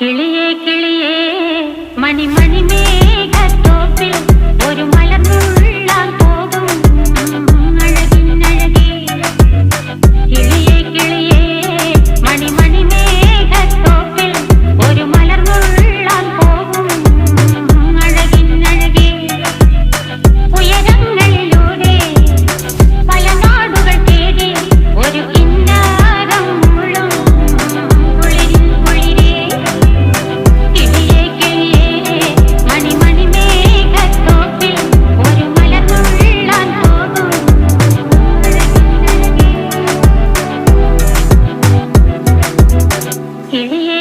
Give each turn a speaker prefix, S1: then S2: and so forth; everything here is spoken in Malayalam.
S1: കിളിയേ കിളിയേ മണിമണി മേഘത്തോപ്പിൽ ഒരു മലർന്നുള്ളാൻ പോകും അഴകിനഴകേ. കിളിയേ കിളിയേ മണിമണി മേഘത്തോപ്പിൽ ഒരു മലർന്നുള്ളാൻ പോകും അഴകിനഴകേ. ഉയരങ്ങളിലൂടെ പല നാടുകൾ തേടി ഒരു കിന്നാരം മുള്ളും കുളിരിൻ കുളിരേ. കിളിയേ കിളിയേ മണിമണി മേഘത്തോപ്പിൽ ഒരു മലർന്നുള്ളാൻ പോകും അഴകിനഴകേ. കിളിയേ